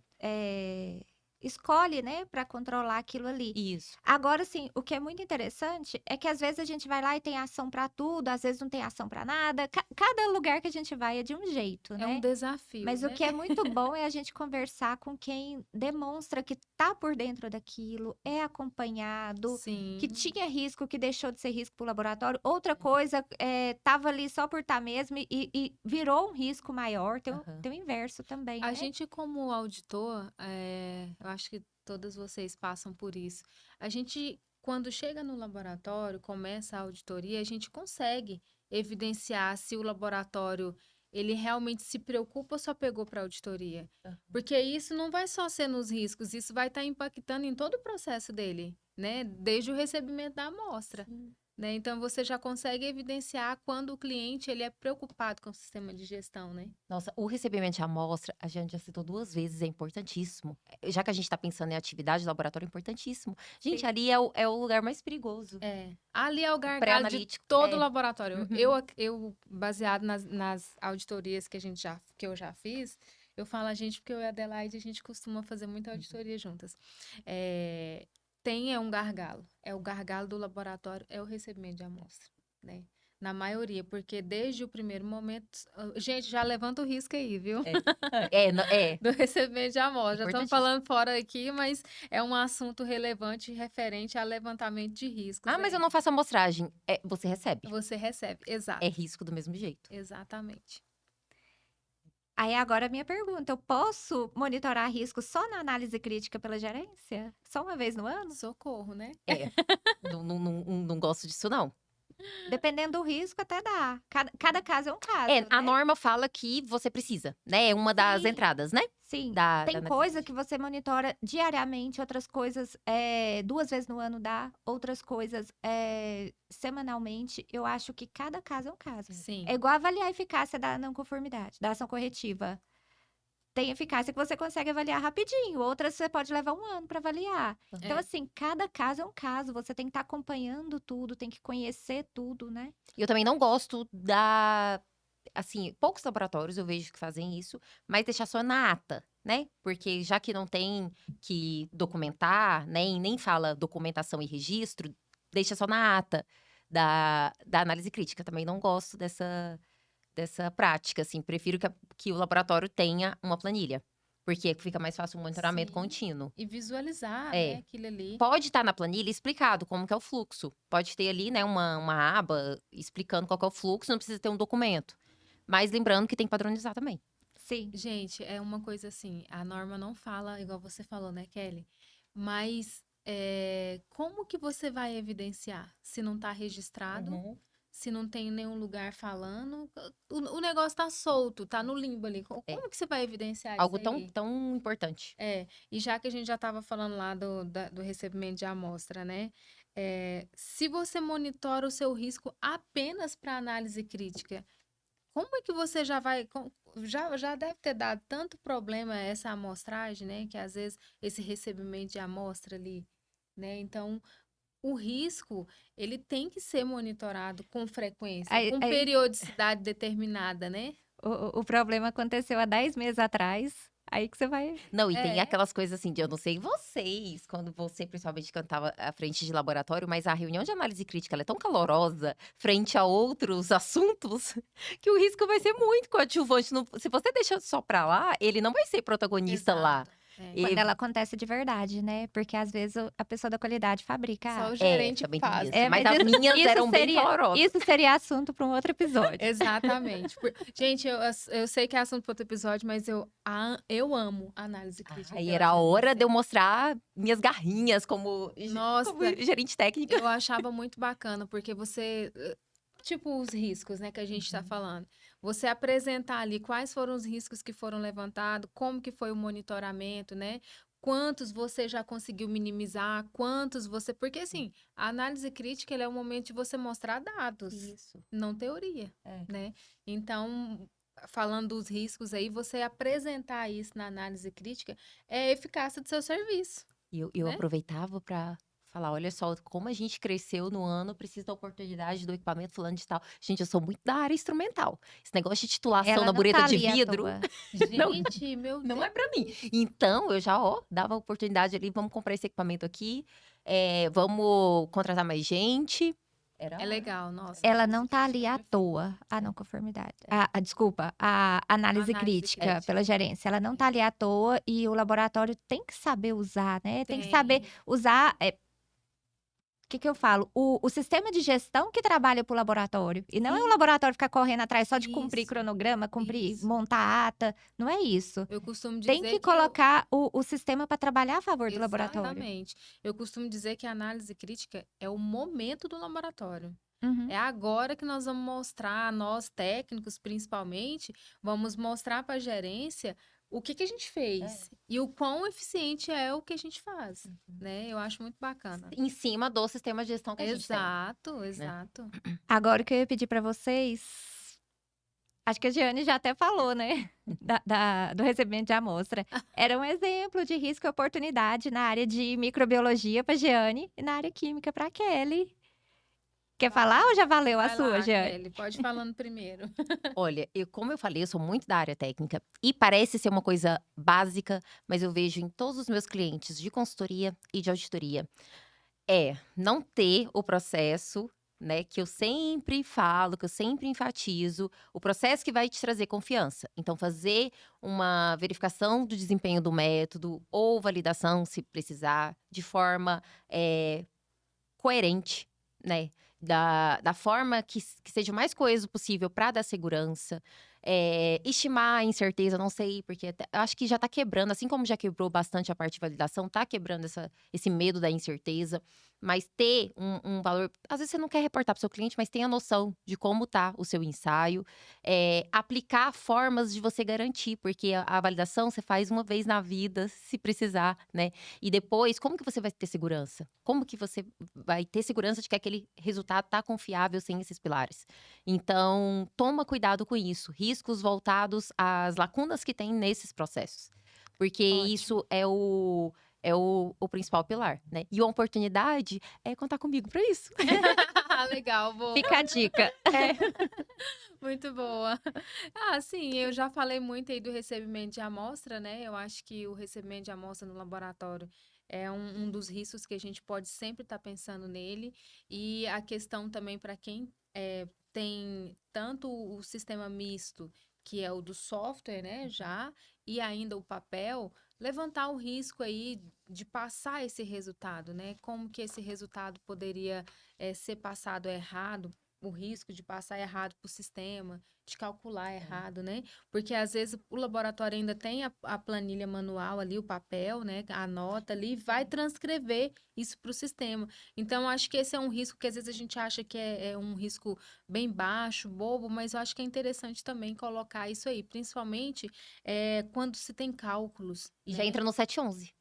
escolhe, né, para controlar aquilo ali. Isso. Agora, assim, o que é muito interessante é que às vezes a gente vai lá e tem ação para tudo, às vezes não tem ação para nada. Cada lugar que a gente vai é de um jeito, É né? um desafio, Mas né? o que é muito bom é a gente conversar com quem demonstra que tá por dentro daquilo, é acompanhado, que Sim. tinha risco, que deixou de ser risco para o laboratório. Outra coisa, tava ali só por estar mesmo e virou um risco maior. Aham. Tem o inverso também, A né? gente, como auditor, eu acho que todas vocês passam por isso. A gente, quando chega no laboratório, começa a auditoria, a gente consegue evidenciar se o laboratório ele realmente se preocupa ou só pegou para auditoria. Aham. Porque isso não vai só ser nos riscos, isso vai estar impactando em todo o processo dele, né? Desde o recebimento da amostra. Né? Então, você já consegue evidenciar quando o cliente ele é preocupado com o sistema de gestão, né? Nossa, o recebimento de amostra, a gente já citou 2 vezes, é importantíssimo. Já que a gente tá pensando em atividade, laboratório é importantíssimo. Gente, Sim. ali é o lugar mais perigoso. Ali é o gargalo de pré-analítico, todo o é. laboratório. Uhum. Eu baseado nas auditorias que eu já fiz, eu falo a gente porque eu e a Adelaide, a gente costuma fazer muita auditoria juntas. Tem um gargalo. É o gargalo do laboratório, é o recebimento de amostra, né? Na maioria, porque desde o primeiro momento... Gente, já levanta o risco aí, viu? É. Do recebimento de amostra. Já estamos Importantíssimo. falando fora aqui, mas é um assunto relevante referente a levantamento de riscos. Ah, mas aí. eu não faço amostragem. Você recebe. Você recebe, exato. É risco do mesmo jeito. Exatamente. Aí agora a minha pergunta: eu posso monitorar risco só na análise crítica pela gerência? Só uma vez no ano? Socorro, né? Não gosto disso, não. Dependendo do risco, até dá. Cada caso é um caso, A né? norma fala que você precisa, né? É uma das Sim. entradas, né? Sim, Da tem análise coisa crítica. que você monitora diariamente, outras coisas 2 vezes no ano dá, outras coisas semanalmente. Eu acho que cada caso é um caso. Sim. É igual avaliar a eficácia da não conformidade, da ação corretiva. Tem eficácia que você consegue avaliar rapidinho, outras você pode levar 1 ano para avaliar. Então, É. assim, cada caso é um caso. Você tem que estar acompanhando tudo, tem que conhecer tudo, né? E eu também não gosto assim, poucos laboratórios eu vejo que fazem isso, mas deixar só na ata, né? Porque já que não tem que documentar, nem fala documentação e registro, deixa só na ata da análise crítica. Também não gosto dessa prática, assim. Prefiro que o laboratório tenha uma planilha, porque fica mais fácil o monitoramento Sim. contínuo. E visualizar, É. né, aquilo ali. Pode estar na planilha explicado como que é o fluxo. Pode ter ali, né, uma aba explicando qual que é o fluxo, não precisa ter um documento. Mas lembrando que tem que padronizar também. Sim. Gente, é uma coisa assim, a norma não fala, igual você falou, né, Kelly? Mas como que você vai evidenciar se não está registrado? Se não tem nenhum lugar falando, o negócio tá solto, tá no limbo ali. Como que você vai evidenciar Algo isso aí? tão importante. E já que a gente já estava falando lá do recebimento de amostra, né? Se você monitora o seu risco apenas para análise crítica, como é que você já vai... Já deve ter dado tanto problema essa amostragem, né? Que às vezes esse recebimento de amostra ali, né? Então... O risco, ele tem que ser monitorado com frequência, com periodicidade determinada, né? O problema aconteceu há 10 meses atrás. Aí que você vai. Não, e tem aquelas coisas assim, de eu não sei vocês, quando você, principalmente, cantava à frente de laboratório, mas a reunião de análise crítica ela é tão calorosa frente a outros assuntos que o risco vai ser muito coadjuvante. Se você deixa só pra lá, ele não vai ser protagonista lá. Exato. Quando ela acontece de verdade, né? Porque às vezes a pessoa da qualidade fabrica. Só o gerente também tem faz. isso. Mas as minhas eram bem calorosas. Isso seria assunto para um outro episódio. Exatamente. Gente, eu sei que é assunto para outro episódio, mas eu amo análise crítica. Aí era a hora de eu mostrar minhas garrinhas como gerente técnica. Eu achava muito bacana, porque você... Tipo os riscos, né, que a gente está falando. Você apresentar ali quais foram os riscos que foram levantados, como que foi o monitoramento, né? Quantos você já conseguiu minimizar, quantos você... Porque, assim, a análise crítica, ele é o momento de você mostrar dados, não teoria, né? Então, falando dos riscos aí, você apresentar isso na análise crítica é a eficácia do seu serviço. Eu aproveitava para falar, olha só, como a gente cresceu no ano, precisa da oportunidade do equipamento fulano de tal. Gente, eu sou muito da área instrumental. Esse negócio de titulação Ela na não bureta tá de ali à vidro, toa. não, Gente, meu não Deus. é pra mim. Então, eu já, dava oportunidade ali, vamos comprar esse equipamento aqui, vamos contratar mais gente. Era É hora. legal, nossa. Ela análise não tá ali crítica é à perfeito. toa. A não conformidade. Desculpa, a análise Análise crítica crítica. pela gerência. Ela não tá ali à toa e o laboratório tem que saber usar, né? Tem que saber Tem. usar. O que eu falo? O sistema de gestão que trabalha para o laboratório. E não é o Sim. laboratório ficar correndo atrás só de cumprir Isso, cronograma, isso. montar ata. Não é isso. Eu costumo Tem dizer que que colocar o sistema para trabalhar a favor do laboratório. Exatamente. Eu costumo dizer que a análise crítica é o momento do laboratório. Uhum. É agora que nós vamos mostrar, nós técnicos principalmente, vamos mostrar para a gerência o que a gente fez e o quão eficiente é o que a gente faz, né? Eu acho muito bacana. Em cima do sistema de gestão que a gente tem. Exato, exato. Agora, o que eu ia pedir para vocês. Acho que a Giane já até falou, né? Do recebimento de amostra. Era um exemplo de risco e oportunidade na área de microbiologia para Giane e na área química para Kelly. Quer falar ou já valeu a Vai sua, lá, Giane? Kelly, pode ir falando primeiro. Olha, como eu falei, eu sou muito da área técnica e parece ser uma coisa básica, mas eu vejo em todos os meus clientes de consultoria e de auditoria, não ter o processo, né, que eu sempre falo, que eu sempre enfatizo, o processo que vai te trazer confiança. Então, fazer uma verificação do desempenho do método ou validação, se precisar, de forma coerente, né? Da forma que seja o mais coeso possível para dar segurança. Estimar a incerteza, não sei, porque eu acho que já está quebrando, assim como já quebrou bastante a parte de validação, está quebrando esse medo da incerteza. Mas ter um valor. Às vezes você não quer reportar para o seu cliente, mas tenha noção de como está o seu ensaio. Aplicar formas de você garantir, porque a validação você faz uma vez na vida, se precisar, né? E depois, como que você vai ter segurança? Como que você vai ter segurança de que aquele resultado está confiável sem esses pilares? Então, toma cuidado com isso. Riscos voltados às lacunas que tem nesses processos. Porque Ótimo. isso é o principal pilar, né? E a oportunidade é contar comigo para isso. Legal, boa. Fica a dica. Muito boa. Sim, eu já falei muito aí do recebimento de amostra, né? Eu acho que o recebimento de amostra no laboratório é um dos riscos que a gente pode sempre estar pensando nele. E a questão também para quem tem tanto o sistema misto, que é o do software, né, já, e ainda o papel, levantar o risco aí de passar esse resultado, né? Como que esse resultado poderia ser passado errado, o risco de passar errado para o sistema, de calcular errado, né? Porque às vezes o laboratório ainda tem a planilha manual ali, o papel, né? A nota ali, vai transcrever isso para o sistema. Então, acho que esse é um risco que às vezes a gente acha que é um risco bem baixo, bobo, mas eu acho que é interessante também colocar isso aí, principalmente quando se tem cálculos, E né? já entra no 711,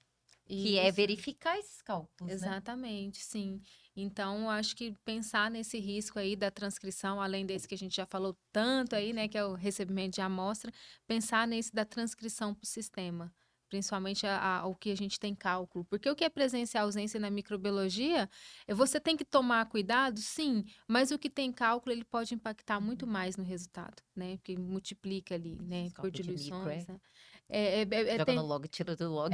que é Isso. verificar esses cálculos, né? Exatamente, sim. Então, eu acho que pensar nesse risco aí da transcrição, além desse que a gente já falou tanto aí, né, que é o recebimento de amostra, pensar nesse da transcrição para o sistema, principalmente o que a gente tem cálculo. Porque o que é presença e ausência na microbiologia, você tem que tomar cuidado, sim, mas o que tem cálculo, ele pode impactar muito mais no resultado, né? Porque multiplica ali, né, por Cálculo de micro, diluições, né? Joga no log, tira do log.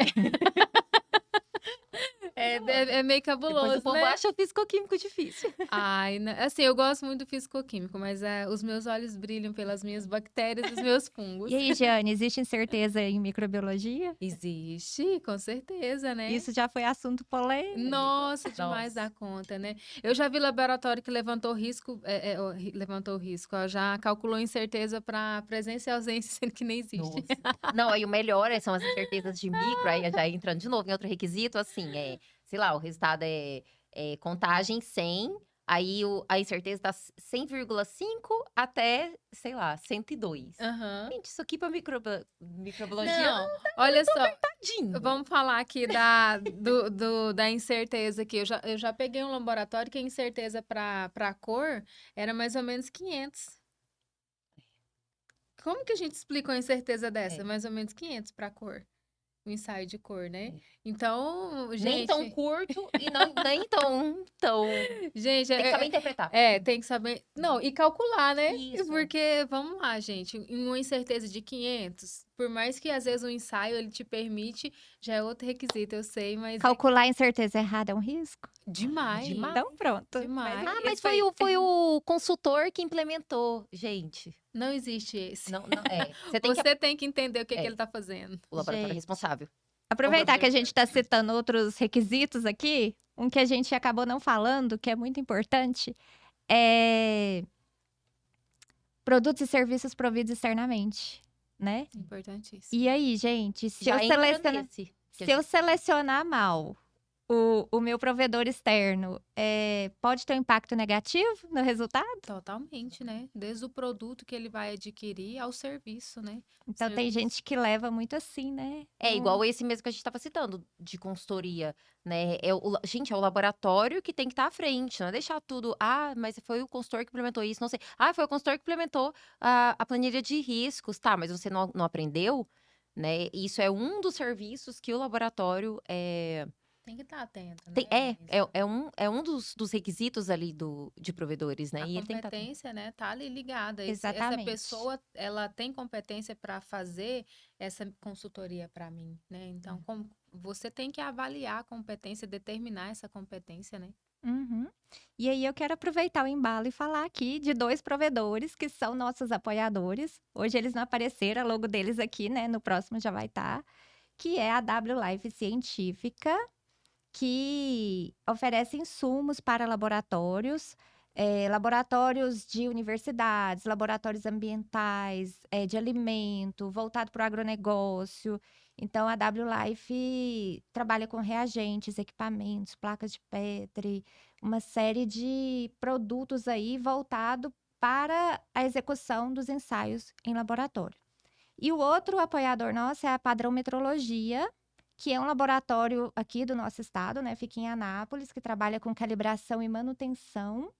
É meio Depois o cabuloso, povo né? acha físico-químico difícil. Ai, assim, eu gosto muito do físico-químico, mas os meus olhos brilham pelas minhas bactérias e os meus fungos. E aí, Giane, existe incerteza em microbiologia? Existe, com certeza, né? Isso já foi assunto polêmico. Nossa, demais da conta, né? Eu já vi laboratório que levantou risco, levantou risco, ó, já calculou incerteza para presença e ausência, sendo que nem existe. Nossa. Não, aí o melhor são as incertezas de micro, aí já entrando de novo em outro requisito, assim, sei lá, o resultado é contagem 100, aí a incerteza tá 100,5 até, sei lá, 102. Aham. Gente, isso aqui pra microbiologia Não, olha só, tadinho. vamos falar aqui da incerteza aqui. Eu já peguei um laboratório que a incerteza para cor era mais ou menos 500. Como que a gente explica uma incerteza dessa? Mais ou menos 500 para cor. o ensaio de cor, né? Então, Nem tão gente, curto e nem tão... gente, Tem que saber interpretar. tem que saber. Não, e calcular, né? Isso. Porque, vamos lá, gente, em uma incerteza de 500, por mais que às vezes o ensaio ele te permite, já é outro requisito, eu sei, mas Calcular a incerteza errada é um risco? demais. Demais. Então, pronto. Demais. Ah, Esse mas aí- foi o consultor que implementou, gente. Não existe esse. Não, Você tem que... Você tem que entender o que É. ele tá fazendo. O laboratório é Gente. responsável. Aproveitar que a professor. gente está citando outros requisitos aqui, um que a gente acabou não falando, que é muito importante, é produtos e serviços providos externamente, né? Importantíssimo. E aí, gente, se Já eu entra selecionar, nesse. que a se eu gente- selecionar mal o meu provedor externo, pode ter um impacto negativo no resultado? Totalmente, né? Desde o produto que ele vai adquirir ao serviço, né? Então tem Serviço. gente que leva muito assim, né? É igual esse mesmo que a gente estava citando, de consultoria, né? Gente, é o laboratório que tem que estar à frente, não é deixar tudo. Ah, mas foi o consultor que implementou isso, não sei. Ah, foi o consultor que implementou a planilha de riscos. Tá, mas você não aprendeu, né? Isso é um dos serviços que o laboratório Tem que estar atento, né? tem, é um dos requisitos ali de provedores, né? A E ele tem que estar atento. competência, né, tá ali ligada. Essa Exatamente. pessoa, ela tem competência para fazer essa consultoria para mim, né? Então, você tem que avaliar a competência, determinar essa competência, né? Uhum. E aí eu quero aproveitar o embalo e falar aqui de 2 provedores que são nossos apoiadores. Hoje eles não apareceram, a logo deles aqui, né? No próximo já vai estar. Que é a WLife Científica, que oferece insumos para laboratórios, laboratórios de universidades, laboratórios ambientais, de alimento, voltado para o agronegócio. Então, a WLife trabalha com reagentes, equipamentos, placas de Petri, uma série de produtos aí voltado para a execução dos ensaios em laboratório. E o outro apoiador nosso é a Padrão Metrologia, que é um laboratório aqui do nosso estado, né? Fica em Anápolis, que trabalha com calibração e manutenção,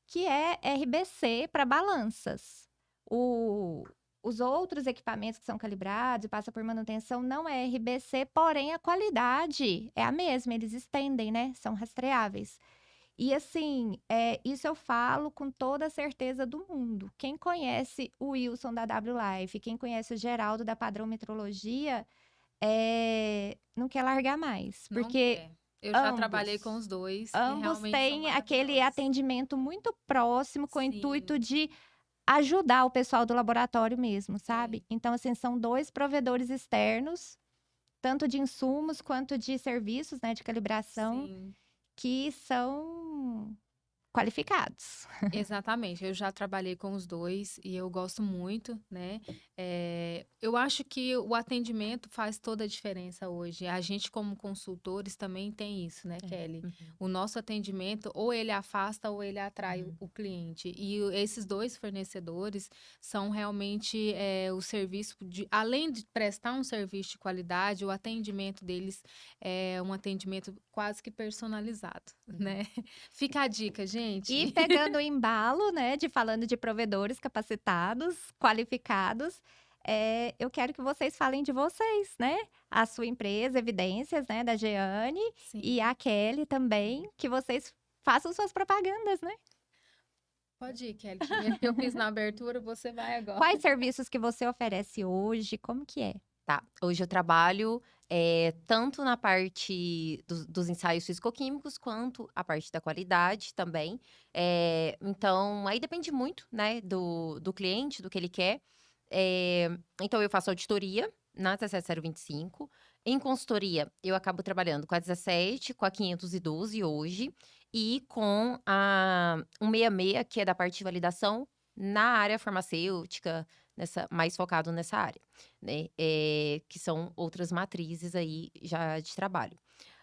que é RBC para balanças. Os outros equipamentos que são calibrados e passam por manutenção não é RBC, porém a qualidade é a mesma, eles estendem, né? São rastreáveis. E assim, isso eu falo com toda a certeza do mundo. Quem conhece o Wilson da WLife, quem conhece o Geraldo da Padrão Metrologia, não quer largar mais. Não Porque quer. Eu já trabalhei com os dois e ambos realmente são têm aquele maravilhosos. atendimento muito próximo, com o Sim. intuito de ajudar o pessoal do laboratório mesmo, sabe? Então, assim, são 2 provedores externos, tanto de insumos quanto de serviços, né, de calibração, Sim, que são qualificados. exatamente. Eu já trabalhei com os dois e eu gosto muito, né? Eu acho que o atendimento faz toda a diferença hoje. A gente, como consultores, também tem isso, né, Kelly? Uhum. O nosso atendimento, ou ele afasta ou ele atrai o cliente. E esses 2 fornecedores são realmente o serviço além de prestar um serviço de qualidade, o atendimento deles é um atendimento quase que personalizado, né? Fica a dica, gente. E pegando o embalo, né, falando de provedores capacitados, qualificados, eu quero que vocês falem de vocês, né? A sua empresa, Evidências, né, da Jeane, Sim. e a Kelly também, que vocês façam suas propagandas, né? Pode ir, Kelly. Que eu fiz na abertura, você vai agora. Quais serviços que você oferece hoje? Como que é? Tá, hoje eu trabalho tanto na parte dos ensaios fisicoquímicos, quanto a parte da qualidade também. Então, aí depende muito, né, do cliente, do que ele quer. Então, eu faço auditoria na 17025. Em consultoria, eu acabo trabalhando com a 17, com a 512 hoje, e com a 166, que é da parte de validação, na área farmacêutica, mais focado nessa área, né? Que são outras matrizes aí já de trabalho.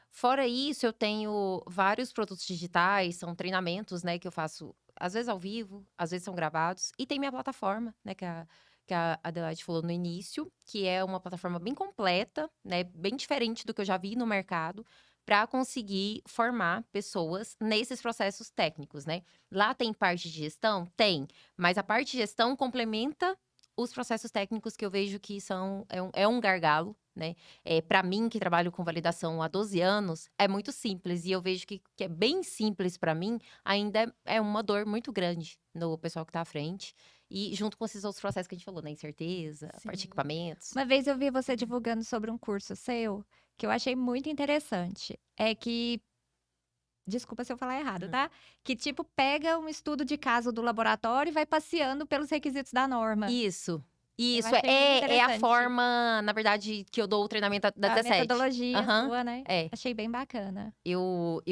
Fora isso, eu tenho vários produtos digitais, são treinamentos, né, que eu faço, às vezes ao vivo, às vezes são gravados. E tem minha plataforma, né, que a Adelaide falou no início, que é uma plataforma bem completa, né, bem diferente do que eu já vi no mercado, para conseguir formar pessoas nesses processos técnicos, né? Lá tem parte de gestão? Tem, mas a parte de gestão complementa os processos técnicos que eu vejo que é um gargalo, né? Para mim, que trabalho com validação há 12 anos, é muito simples. E eu vejo que é bem simples para mim, ainda é uma dor muito grande no pessoal que está à frente. E junto com esses outros processos que a gente falou, né? Incerteza, a parte de Sim. equipamentos. Uma vez eu vi você divulgando sobre um curso seu que eu achei muito interessante. É que, desculpa se eu falar errado, Uhum. tá? Que tipo pega um estudo de caso do laboratório e vai passeando pelos requisitos da norma. Isso. Eu Isso, achei muito é a interessante. forma, na verdade, que eu dou o treinamento da A 17. metodologia Aham, sua, né? é. Achei bem bacana. Eu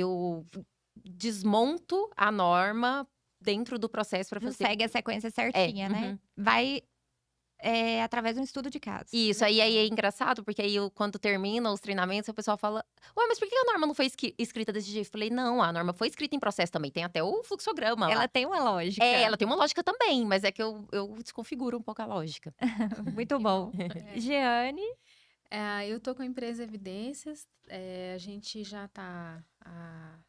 desmonto a norma dentro do processo para Não fazer. segue a sequência certinha, né? Uhum. Vai através de um estudo de caso. Isso, aí é engraçado, porque aí quando termina os treinamentos, o pessoal fala: Ué, mas por que a norma não foi escrita desse jeito? Eu falei: Não, a norma foi escrita em processo também, tem até o fluxograma Ela lá. tem uma lógica. Ela tem uma lógica também, mas é que eu desconfiguro um pouco a lógica. Muito Que bom. bom. Jeane, Eu tô com a empresa Evidências, a gente já tá há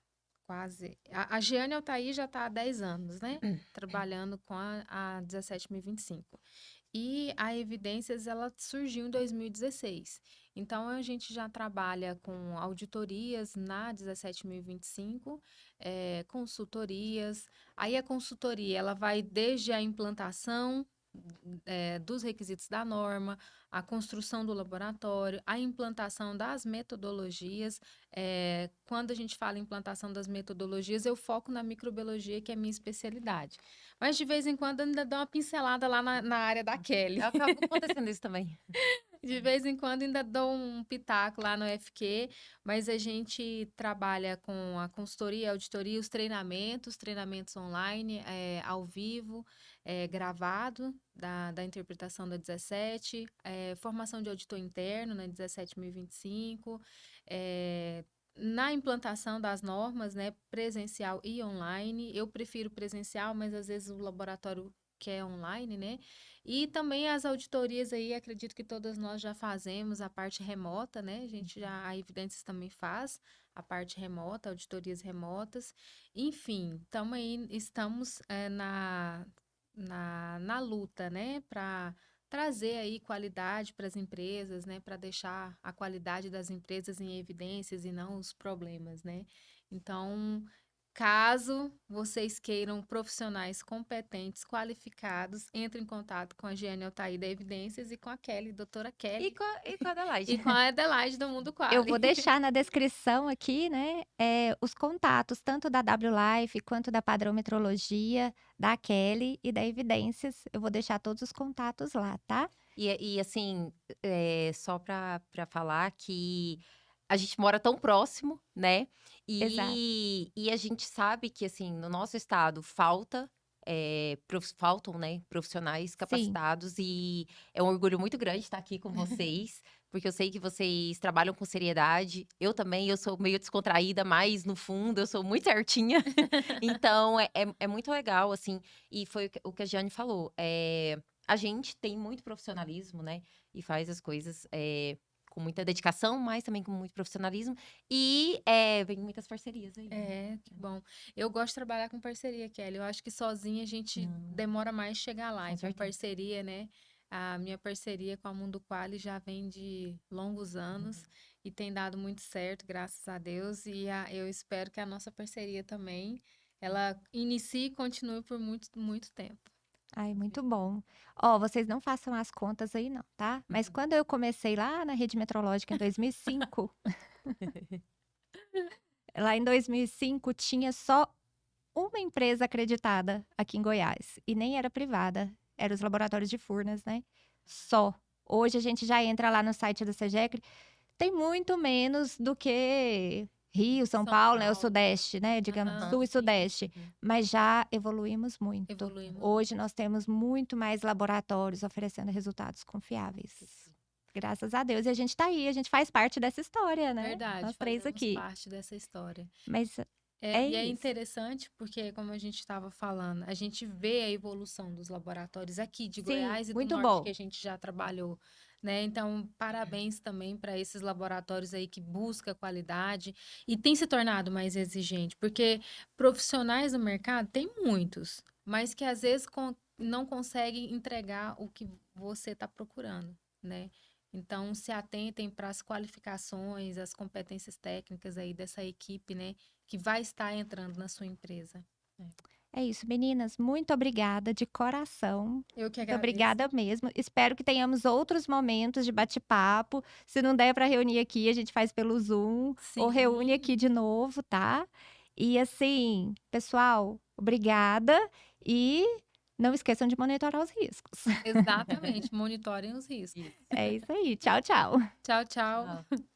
quase. A Giane Altair já tá há 10 anos, né? Trabalhando com a 17.025. E a Evidências, ela surgiu em 2016. Então, a gente já trabalha com auditorias na 17.025, consultorias. Aí, a consultoria, ela vai desde a implantação dos requisitos da norma, a construção do laboratório, a implantação das metodologias. Quando a gente fala em implantação das metodologias, eu foco na microbiologia, que é a minha especialidade. Mas, de vez em quando, eu ainda dou uma pincelada lá na área da Kelly. Acaba acontecendo isso também. De vez em quando ainda dou um pitaco lá no FQ, mas a gente trabalha com a consultoria, a auditoria, os treinamentos online, ao vivo, gravado, da interpretação da 17, formação de auditor interno na 17.025, na implantação das normas, né, presencial e online. Eu prefiro presencial, mas às vezes o laboratório quer online, né? E também as auditorias aí, acredito que todas nós já fazemos a parte remota, né? A Evidências também faz a parte remota, auditorias remotas. Enfim, estamos na luta, né? Para trazer aí qualidade para as empresas, né? Para deixar a qualidade das empresas em evidências e não os problemas, né? Então, caso vocês queiram profissionais competentes, qualificados, entre em contato com a Giane Altair da Evidências e com a Kelly, doutora Kelly, E com a Adelaide. e com a Adelaide do Mundo Quali. eu vou deixar na descrição aqui, né, os contatos, tanto da WLife quanto da Padrão Metrologia, da Kelly e da Evidências. Eu vou deixar todos os contatos lá, tá? E assim, só para falar que a gente mora tão próximo, né? Exato. E a gente sabe que, assim, no nosso estado faltam, né, profissionais Sim. capacitados. E é um orgulho muito grande estar aqui com vocês, porque eu sei que vocês trabalham com seriedade. Eu também, eu sou meio descontraída, mas no fundo eu sou muito certinha. Então, é muito legal, assim. E foi o que a Giane falou. A gente tem muito profissionalismo, né? E faz as coisas com muita dedicação, mas também com muito profissionalismo. E vem muitas parcerias aí. Que bom. Eu gosto de trabalhar com parceria, Kelly. Eu acho que sozinha a gente demora mais chegar lá. Com E com certeza. parceria, né? A minha parceria com a Mundo Quali já vem de longos anos e tem dado muito certo, graças a Deus. E eu espero que a nossa parceria também, ela inicie e continue por muito, muito tempo. Ai, muito bom. Ó, vocês não façam as contas aí não, tá? Mas quando eu comecei lá na Rede Metrológica em 2005, lá em 2005 tinha só uma empresa acreditada aqui em Goiás. E nem era privada, eram os laboratórios de Furnas, né? Só. Hoje a gente já entra lá no site da SEGECRE, tem muito menos do que Rio, São Paulo, né? O Sudeste, né? Digamos, Aham, Sul e sim. Sudeste. Mas já evoluímos muito. Evoluímos. Hoje nós temos muito mais laboratórios oferecendo resultados confiáveis. Graças a Deus. E a gente tá aí, a gente faz parte dessa história, né? Verdade, Nós três fazemos aqui. parte dessa história. Mas E é isso. interessante porque, como a gente estava falando, a gente vê a evolução dos laboratórios aqui de Sim, Goiás e do muito Norte bom. que a gente já trabalhou, né? Então, parabéns também para esses laboratórios aí que buscam qualidade e tem se tornado mais exigente, porque profissionais no mercado tem muitos, mas que às vezes não consegue entregar o que você está procurando, né? Então, se atentem para as qualificações, as competências técnicas aí dessa equipe, né? Que vai estar entrando na sua empresa. É isso, meninas. Muito obrigada de coração. Eu que Muito agradeço. obrigada mesmo. Espero que tenhamos outros momentos de bate-papo. Se não der para reunir aqui, a gente faz pelo Zoom ou reúne Sim. aqui de novo, tá? E assim, pessoal, obrigada e não esqueçam de monitorar os riscos. Exatamente, monitorem os riscos. Isso. É isso aí. Tchau, tchau. Tchau, tchau. Tchau.